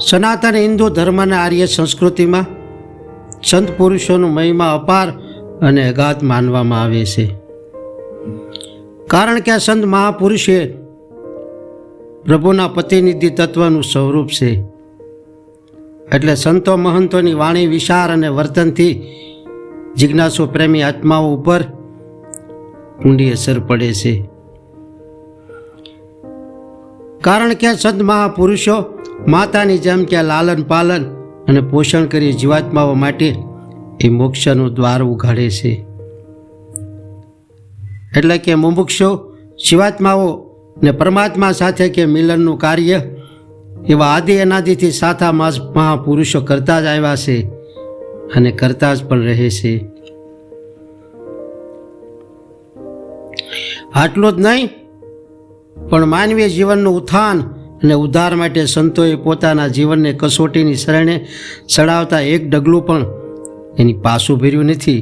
સનાતન હિન્દુ ધર્મના આર્ય સંસ્કૃતિમાં સંત પુરુષોનું મહિમા અપાર અને અગાધ માનવામાં આવે છે. કારણ કે આ સંત મહાપુરુષે પ્રભુના પ્રતિનિધિ તત્વનું સ્વરૂપ છે. એટલે સંતો મહંતોની વાણી, વિચાર અને વર્તનથી જિજ્ઞાસુ પ્રેમી આત્માઓ ઉપર ઊંડી અસર પડે છે. કારણ કે સંત મહાપુરુષો માતાની જેમ કે લાલન પાલન અને પોષણ કરી જીવાત્માઓ માટે એ મોક્ષનું દ્વાર ઉઘાડે છે. એટલે કે મુમુક્ષુ જીવાત્માઓ ને પરમાત્મા સાથે કે મિલનનું કાર્ય એવા આદિ અનાદિથી સાચા મહાપુરુષો કરતા જ આવ્યા છે અને કરતા જ પણ રહે છે. આટલું જ નહીં, પણ માનવીય જીવનનું ઉત્થાન અને ઉદ્ધાર માટે સંતોએ પોતાના જીવનને કસોટીની શરણે ચડાવતા એક ડગલું પણ એની પાછું ભર્યું નથી.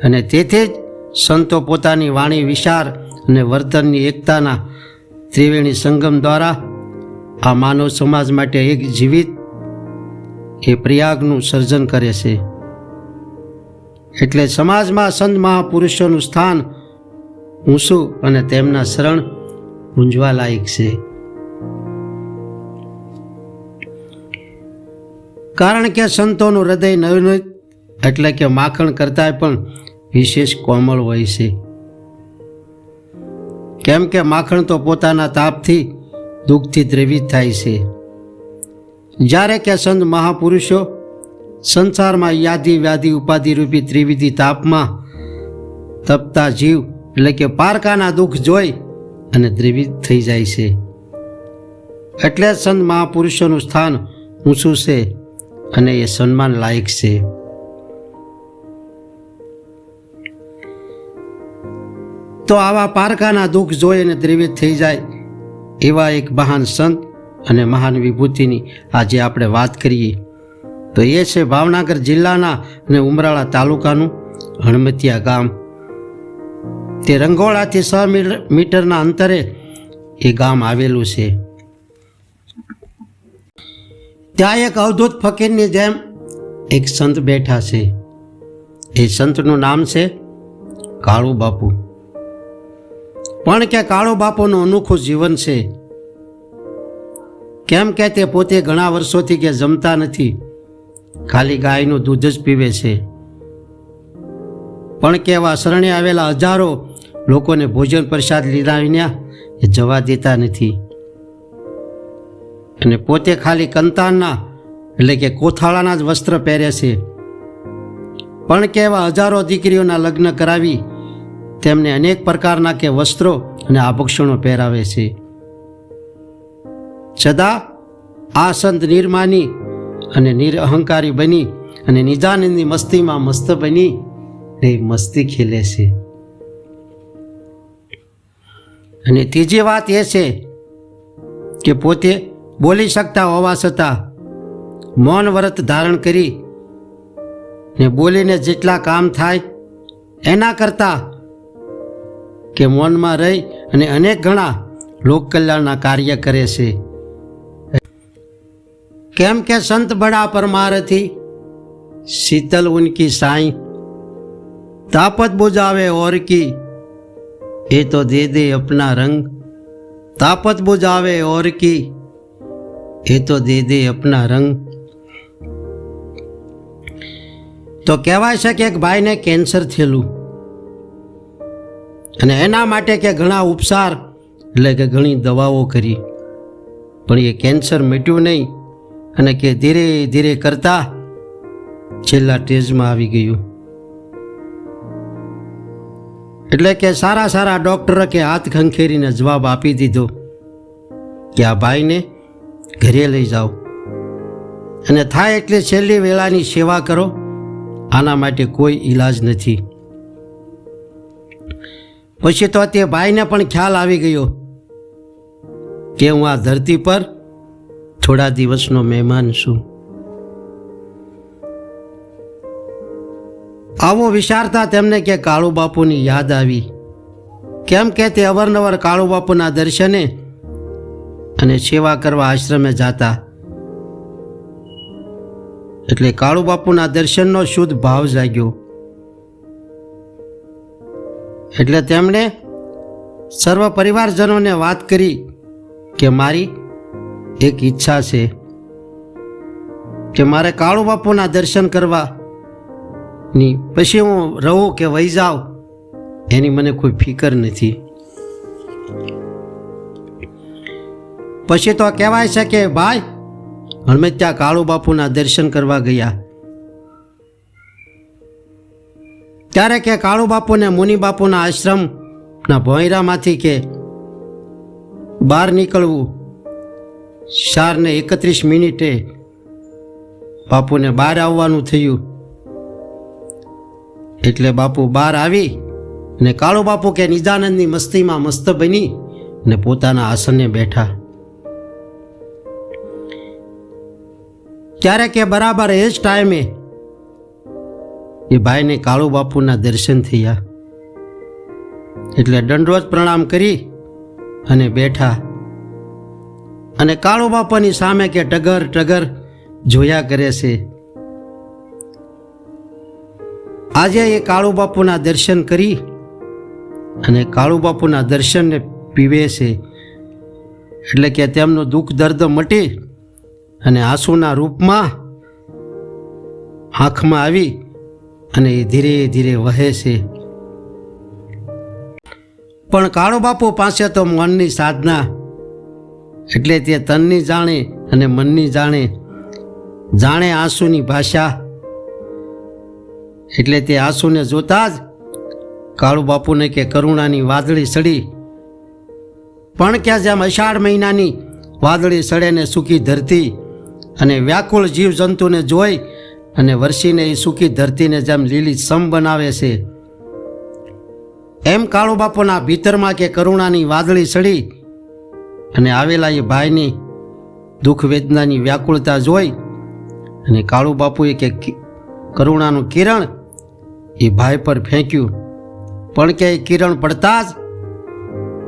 અને તેથી જ સંતો પોતાની વાણી, વિચાર અને વર્તનની એકતાના ત્રિવેણી સંગમ દ્વારા આ માનવ સમાજ માટે એક જીવિત એ પ્રયાગનું સર્જન કરે છે. એટલે સમાજમાં સંત મહાપુરુષોનું સ્થાન ઊંચું અને તેમના શરણ ગુંજવા લાયક છે. કારણ કે સંતોનું હૃદય નવનીત એટલે કે માખણ કરતાં પણ વિશેષ કોમળ હોય છે. કેમ કે માખણ તો પોતાના તાપથી, દુઃખથી દ્રવિત થાય છે. જ્યારે કે સંત મહાપુરુષો સંસારમાં યાદી, વ્યાધિ, ઉપાધિ રૂપી ત્રિવિધિ તાપમાં તપતા જીવ એટલે કે પારકાના દુઃખ જોઈ અને દ્રવિત થઈ જાય છે. એટલે સંત મહાપુરુષોનું સ્થાન ઊંચું છે અને એ સન્માન લાયક છે. તો આવા પારકાના દુઃખ જોઈ અને દ્રવિત થઈ જાય એવા એક મહાન સંત અને મહાન વિભૂતિની આજે આપણે વાત કરીએ તો એ છે ભાવનગર જિલ્લાના અને ઉમરાળા તાલુકાનું હણમતિયા ગામ. તે રંગોળાથી 6 મીટરના અંતરે એ ગામ આવેલું છે. ત્યાં એક અવધૂત ફકીરની જેમ એક સંત બેઠા છે. એ સંતનું નામ છે કાળુ બાપુ. પણ કે કાળુ બાપુનું અનોખું જીવન છે. કેમ કે તે પોતે ઘણા વર્ષોથી કે જમતા નથી, ખાલી ગાયનું દૂધ જ પીવે છે. પણ કે એવા શરણે આવેલા હજારો લોકોને ભોજન પ્રસાદ લીધા વિના એ જવા દેતા નથી. અને પોતે ખાલી કંતાનના એટલે કે કોથાળાના જ વસ્ત્ર પહેરે છે. પણ કે એવા હજારો દીકરીઓના લગ્ન કરાવી તેમને અનેક પ્રકારના કે વસ્ત્રો અને આભૂષણો પહેરાવે છે. સદા આ સંત નિર્માની અને નિરઅહંકારી બની અને નિજાનંદની મસ્તીમાં મસ્ત બની ને મસ્તી ખેલે છે. અને ત્રીજી વાત એ છે કે પોતે બોલી શકતા હોવા છતાં મૌન વ્રત ધારણ કરી ને બોલીને જેટલા કામ થાય એના કરતાં કે મૌનમાં રહી અને અનેક ઘણા લોક કલ્યાણના કાર્ય કરે છે. કેમ કે સંત બડા પરમારથી શીતલ ઉનકી સાઈ, તાપત બુझावे और की એ તો દે દે અપના રંગ, તાપત બુझावे और की એ તો દે દે અપના રંગ. તો કહેવાય છે કે એક ભાઈને કેન્સર થયેલું અને એના માટે કે ઘણા ઉપચાર એટલે કે ઘણી દવાઓ કરી, પણ એ કેન્સર મટ્યું નહીં અને કે ધીરે ધીરે કરતા છેલ્લા સ્ટેજમાં આવી ગયું. એટલે કે સારા ડૉક્ટરે કે હાથ ખંખેરીને જવાબ આપી દીધો કે આ ભાઈને ઘરે લઈ જાઓ અને થાય એટલે છેલ્લી વેળાની સેવા કરો, આના માટે કોઈ ઈલાજ નથી. પછી તો તે ભાઈને પણ ખ્યાલ આવી ગયો કે હું આ ધરતી પર થોડા દિવસનો મહેમાન છું. આવો વિચારતા તેમને કે કાળુ બાપુની યાદ આવી. કેમ કે તે અવારનવાર કાળુ બાપુના દર્શને અને સેવા કરવા આશ્રમે જાતા એટલે કાળુ બાપુના દર્શનનો શુદ્ધ ભાવ જાગ્યો. એટલે તેમણે સર્વ પરિવારજનોને વાત કરી કે મારી એક ઈચ્છા છે કે મારે કાળુ બાપુના દર્શન કરવાની, પછી હું રહું કે વહી જાઉં એની મને કોઈ ફિકર નથી. પછી તો કહેવાય છે કે ભાઈ હણમત્યા કાળુ બાપુના દર્શન કરવા ગયા. ત્યારે કે કાળુ બાપુને મુનિ બાપુના આશ્રમના ભોંયરામાંથી કે બહાર નીકળવું. 4:31 બાપુને બહાર આવવાનું થયું. એટલે બાપુ બહાર આવી અને કાળુ બાપુ કે નિજાનંદની મસ્તીમાં મસ્ત બની અને પોતાના આસને બેઠા. ત્યારે કે બરાબર એ જ ટાઈમે એ ભાઈને કાળુ બાપુના દર્શન થયા. એટલે દંડવત પ્રણામ કરી અને બેઠા અને કાળુ બાપાની સામે કે ટગર ટગર જોયા કરે છે. આજે એ કાળુ બાપુના દર્શન કરી અને કાળુ બાપુના દર્શનને પીવે છે. એટલે કે તેમનું દુઃખ દર્દ મટી અને આંસુના રૂપમાં આંખમાં આવી અને એ ધીરે ધીરે વહે છે. પણ કાળુ બાપુ પાસે તો મનની સાધના, એટલે તે તનની જાણે અને મનની જાણે આંસુની ભાષા. એટલે તે આંસુને જોતા જ કાળુ બાપુને કે કરુણાની વાદળી સડી. પણ કે જેમ અષાઢ મહિનાની વાદળી સડે ને સૂકી ધરતી અને વ્યાકુળ જીવજંતુને જોઈ અને વરસીને એ સૂકી ધરતીને જેમ લીલી સમ બનાવે છે, એમ કાળુ બાપુના ભીતરમાં કે કરુણાની વાદળી સડી અને આવેલા એ ભાઈની દુઃખ વેદનાની વ્યાકુળતા જોઈ અને કાળુ બાપુએ કે કરુણાનું કિરણ એ ભાઈ પર ફેંક્યું. પણ કે એ કિરણ પડતા જ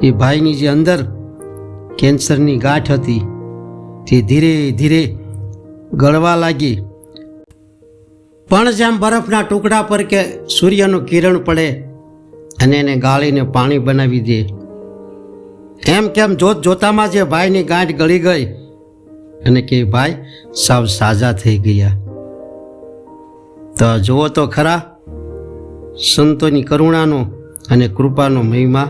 એ ભાઈની જે અંદર કેન્સરની ગાંઠ હતી તે ધીરે ધીરે ગળવા લાગી. પણ જેમ બરફના ટુકડા પર કે સૂર્યનું કિરણ પડે અને એને ગાળીને પાણી બનાવી દે, એમ કેમ જોત જોતામાં જે ભાઈની ગાંઠ ગળી ગઈ અને કે ભાઈ સાવ સાજા થઈ ગયા. તો જુઓ તો ખરા સંતોની કરુણાનો અને કૃપાનો મહિમા.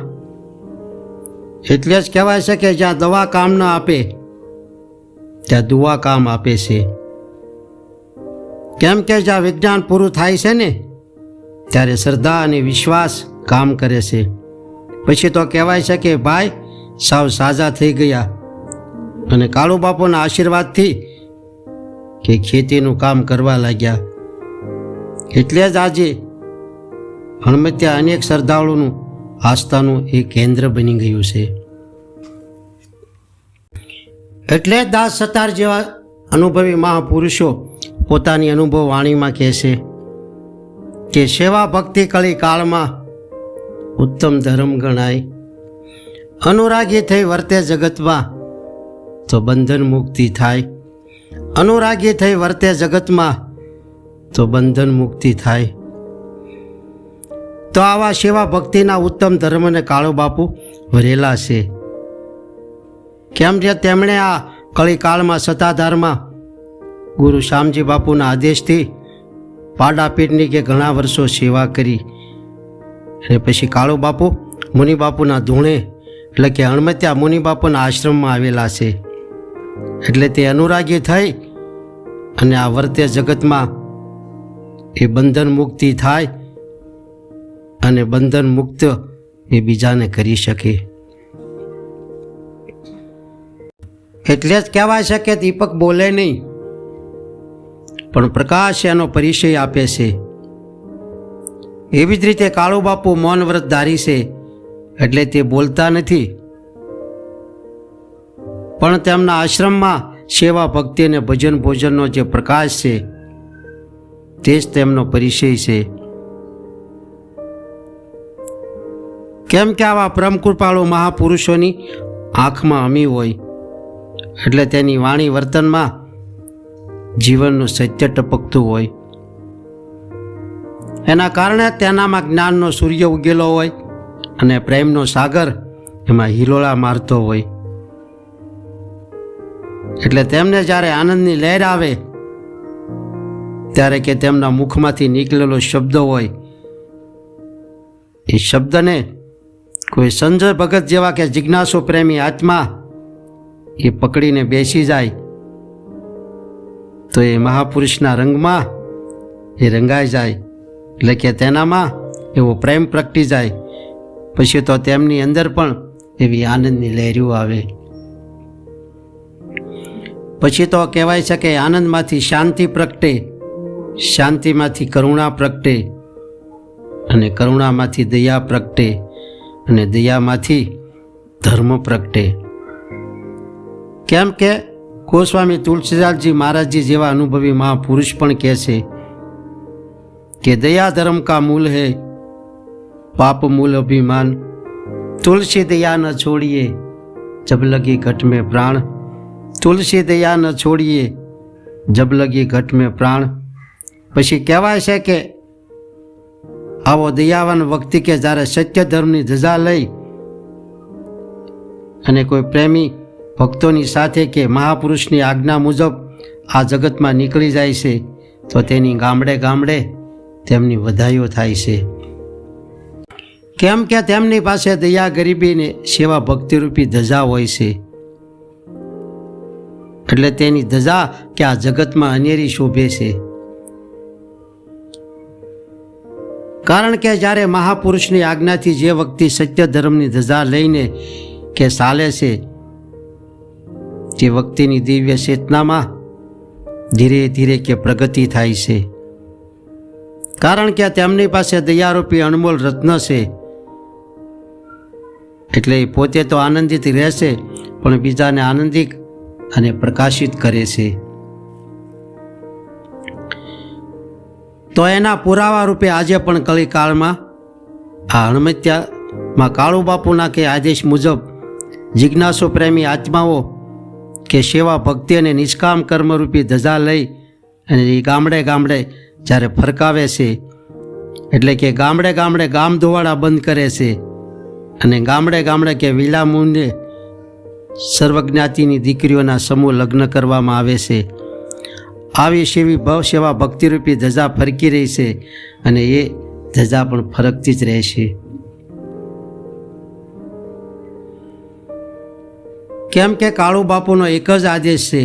એટલે જ કહેવાય છે કે જ્યાં દવા કામ ન આપે ત્યાં દુઆ કામ આપે છે. કેમ કે જ્યાં વિજ્ઞાન પૂરું થાય છે ને ત્યારે શ્રદ્ધા અને વિશ્વાસ કામ કરે છે. પછી તો કહેવાય છે કે ભાઈ સાવ સાજા થઈ ગયા અને કાળુ બાપુના આશીર્વાદથી કે ખેતીનું કામ કરવા લાગ્યા. એટલે જ આજે હણમત્યા અનેક શ્રદ્ધાળુનું આસ્થાનું એક કેન્દ્ર બની ગયું છે. એટલે જ દાસ સતાર જેવા અનુભવી મહાપુરુષો પોતાની અનુભવ વાણીમાં કહે છે કે સેવા ભક્તિ કળી કાળમાં ઉત્તમ ધર્મ ગણાય. અનુરાગી થઈ વર્તે જગતમાં તો બંધન મુક્તિ થાય. અનુરાગી થઈ વર્તે જગતમાં તો બંધન મુક્તિ થાય. તો આવા સેવા ભક્તિના ઉત્તમ ધર્મને કાળુ બાપુ ભરેલા છે. કેમ જે તેમણે આ કળીકાળમાં સત્તાધારમાં ગુરુ શામજી બાપુના આદેશથી પાડાપીઠની કે ઘણા વર્ષો સેવા કરી અને પછી કાળુ બાપુ મુનિ બાપુના ધૂણે એટલે કે હણમત્યા મુનિ બાપુના આશ્રમમાં આવેલા છે. એટલે તે અનુરાગી થઈ અને આ વર્તે જગતમાં એ બંધન મુક્તિ થાય અને બંધન મુક્ત એ બીજાને કરી શકે. એટલે જ કહેવાય છે કે દીપક બોલે નહીં પણ પ્રકાશ એનો પરિચય આપે છે. એવી જ રીતે કાળુ બાપુ મૌન વ્રત ધારી છે, એટલે તે બોલતા નથી પણ તેમના આશ્રમમાં સેવા ભક્તિ અને ભજન ભોજનનો જે પ્રકાશ છે તે જ તેમનો પરિચય છે. કેમ કે આવા પરમ કૃપાળુ જીવનનું સત્ય ટપકતું હોય. એના કારણે તેનામાં જ્ઞાનનો સૂર્ય ઉગેલો હોય અને પ્રેમનો સાગર એમાં હિલોળા મારતો હોય. એટલે તેમને જ્યારે આનંદની લહેર આવે ત્યારે કે તેમના મુખમાંથી નીકળેલો શબ્દ હોય, એ શબ્દને કોઈ સંજય ભગત જેવા કે જિજ્ઞાસુ પ્રેમી આત્મા એ પકડીને બેસી જાય તો એ મહાપુરુષના રંગમાં એ રંગાઈ જાય. એટલે કે તેનામાં એવો પ્રેમ પ્રગટી જાય. પછી તો તેમની અંદર પણ એવી આનંદની લહેરીઓ આવે. પછી તો કહેવાય છે કે આનંદમાંથી શાંતિ પ્રગટે, શાંતિમાંથી કરુણા પ્રગટે, અને કરુણામાંથી દયા પ્રગટે, અને દયામાંથી ધર્મ પ્રગટે. કેમ કે ગોસ્વામી તુલસીદાસજી મહારાજજી જેવા અનુભવી મહાપુરુષ પણ કહે છે કે દયા ધર્મ કા મૂલ હૈ, પાપ મૂલ અભિમાન, તુલસી દયા ન છોડીએ જબ લગી ઘટ में प्राण, તુલસી દયા ન છોડીએ જબ લગી ઘટ में प्राण. પછી કહેવાય છે કે આવો દયાવાન વ્યક્તિ કે જ્યારે સત્ય ધર્મની ધજા લઈ અને કોઈ પ્રેમી ભક્તોની સાથે કે મહાપુરુષની આજ્ઞા મુજબ આ જગતમાં નીકળી જાય છે તો તેની ગામડે ગામડે તેમની વધાઈઓ થાય છે. કેમ કે તેમની પાસે દયા ગરીબીને સેવા ભક્તિરૂપી ધજા હોય છે. એટલે તેની ધજા કે આ જગતમાં અનેરી શોભે છે. કારણ કે જ્યારે મહાપુરુષની આજ્ઞાથી જે વ્યક્તિ સત્ય ધર્મની ધજા લઈને કે ચાલે છે તે વ્યક્તિની દિવ્ય ચેતનામાં ધીરે ધીરે કે પ્રગતિ થાય છે. કારણ કે તેમની પાસે દયારૂપી અનમોલ રત્ન છે. એટલે એ પોતે તો આનંદિત રહેશે પણ બીજાને આનંદિત અને પ્રકાશિત કરે છે. તો એના પુરાવા રૂપે આજે પણ કલિકાળમાં આ હણમત્યામાં કાળુ બાપુના કે આદેશ મુજબ જિજ્ઞાસુ પ્રેમી આત્માઓ કે સેવા ભક્તિ અને નિષ્કામ કર્મરૂપી ધજા લઈ અને એ ગામડે ગામડે જ્યારે ફરકાવે છે, એટલે કે ગામડે ગામડે ગામ ધોવાડા બંધ કરે છે અને ગામડે ગામડે કે વિલામુંડે સર્વજ્ઞાતિની દીકરીઓના સમૂહ લગ્ન કરવામાં આવે છે. આવી સેવી ભવ સેવા ભક્તિરૂપી ધજા ફરકી રહી છે અને એ ધજા પણ ફરકતી જ રહેશે. કેમ કે કાળુ બાપુનો એક જ આદેશ છે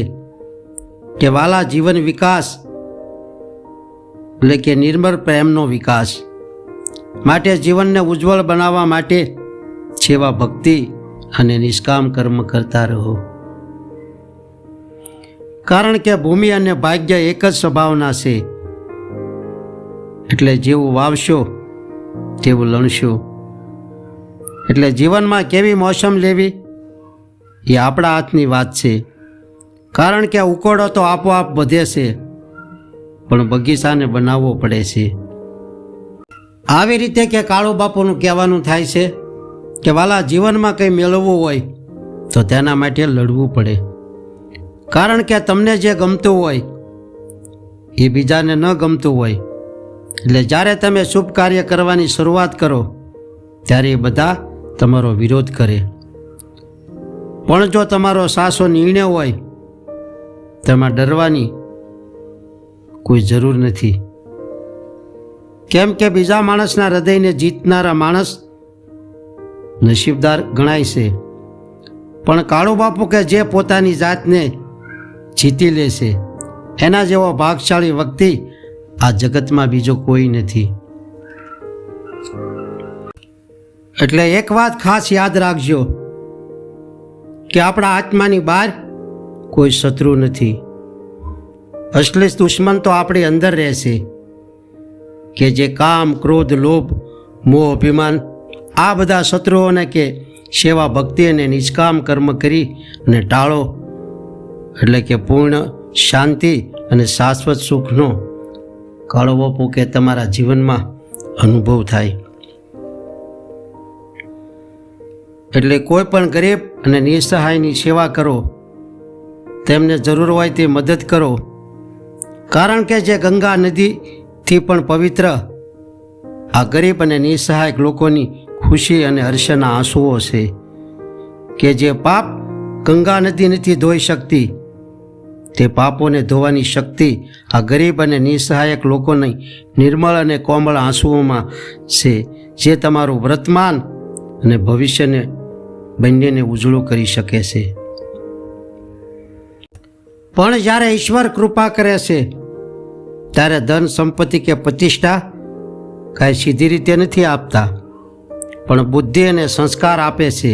કે વાલા જીવન વિકાસ એટલે કે નિર્મળ પ્રેમનો વિકાસ માટે જીવનને ઉજ્જવળ બનાવવા માટે સેવા ભક્તિ અને નિષ્કામ કર્મ કરતા રહો. કારણ કે ભૂમિ અને ભાગ્ય એક જ સ્વભાવના છે. એટલે જેવું વાવશો તેવું લણશો. એટલે જીવનમાં કેવી મોસમ લેવી એ આપણા હાથની વાત છે. કારણ કે ઉકોડો તો આપોઆપ વધે છે પણ બગીચાને બનાવવો પડે છે. આવી રીતે કે કાળુ બાપુનું કહેવાનું થાય છે કે વાલા જીવનમાં કંઈ મેળવવું હોય તો તેના માટે લડવું પડે. કારણ કે તમને જે ગમતું હોય એ બીજાને ન ગમતું હોય. એટલે જ્યારે તમે શુભ કાર્ય કરવાની શરૂઆત કરો ત્યારે એ બધા તમારો વિરોધ કરે. પણ જો તમારો સાચો નિર્ણય હોય તેમાં ડરવાની કોઈ જરૂર નથી. કેમ કે બીજા માણસના હૃદયને જીતનારા માણસ નસીબદાર ગણાય છે. પણ કાળુ બાપુ કે જે પોતાની જાતને જીતી લે છે એના જેવો ભાગશાળી વ્યક્તિ આ જગતમાં બીજો કોઈ નથી. એટલે એક વાત ખાસ યાદ રાખજો કે આપણા આત્માની બહાર કોઈ શત્રુ નથી. અસલી દુશ્મન તો આપણી અંદર રહેશે કે જે કામ, ક્રોધ, લોભ, મોહ, અભિમાન આ બધા શત્રુઓને કે સેવા ભક્તિ અને નિષ્કામ કર્મ કરી અને ટાળો. એટલે કે પૂર્ણ શાંતિ અને શાશ્વત સુખનો કાળો બાપુ કે તમારા જીવનમાં અનુભવ થાય. એટલે કોઈ પણ ગરીબ અને નિસહાયની સેવા કરો, તેમને જરૂર હોય તે મદદ કરો કારણ કે જે ગંગા નદીથી પણ પવિત્ર આ ગરીબ અને નિસહાયક લોકોની ખુશી અને હર્ષના આંસુઓ છે કે જે પાપ ગંગા નદી નથી ધોઈ શકતી, તે પાપોને ધોવાની શક્તિ આ ગરીબ અને નિસહાયક લોકોની નિર્મળ અને કોમળ આંસુઓમાં છે, જે તમારું વર્તમાન અને ભવિષ્યને બંનેને ઉજળું કરી શકે છે. પણ જ્યારે ઈશ્વર કૃપા કરે છે ત્યારે ધન સંપત્તિ કે પ્રતિષ્ઠા કાંઈ સીધી રીતે નથી આપતા, પણ બુદ્ધિ અને સંસ્કાર આપે છે.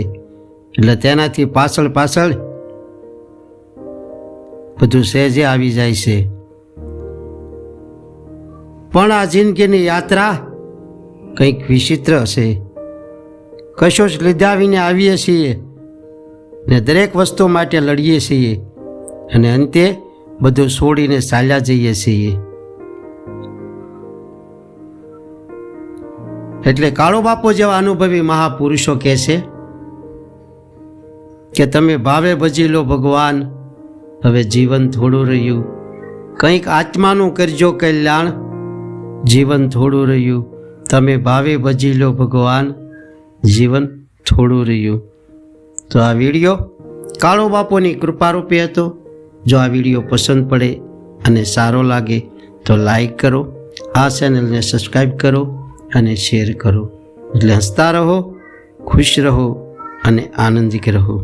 એટલે તેનાથી પાછળ બધું સહેજે આવી જાય છે. પણ આ જિંદગીની યાત્રા કંઈક વિચિત્ર છે. કશું જ લીધા વિને આવીએ છીએ ને દરેક વસ્તુ માટે લડીએ છીએ અને અંતે બધું છોડીને ચાલ્યા જઈએ છીએ. એટલે કાળો બાપુ જેવા અનુભવી મહાપુરુષો કહે છે કે તમે ભાવે ભજી લો ભગવાન, હવે જીવન થોડું રહ્યું. કંઈક આત્માનું કરજો કલ્યાણ, જીવન થોડું રહ્યું. તમે ભાવે ભજી લો ભગવાન, જીવન થોડું રહ્યું. તો આ વિડીયો કાળો બાપુની કૃપારૂપી હતો. જો આ વિડીયો પસંદ પડે અને સારો લાગે તો લાઈક કરો, આ ચેનલને સબસ્ક્રાઈબ કરો અને શેર કરો. એટલે હસતા રહો, ખુશ રહો અને આનંદિત રહો.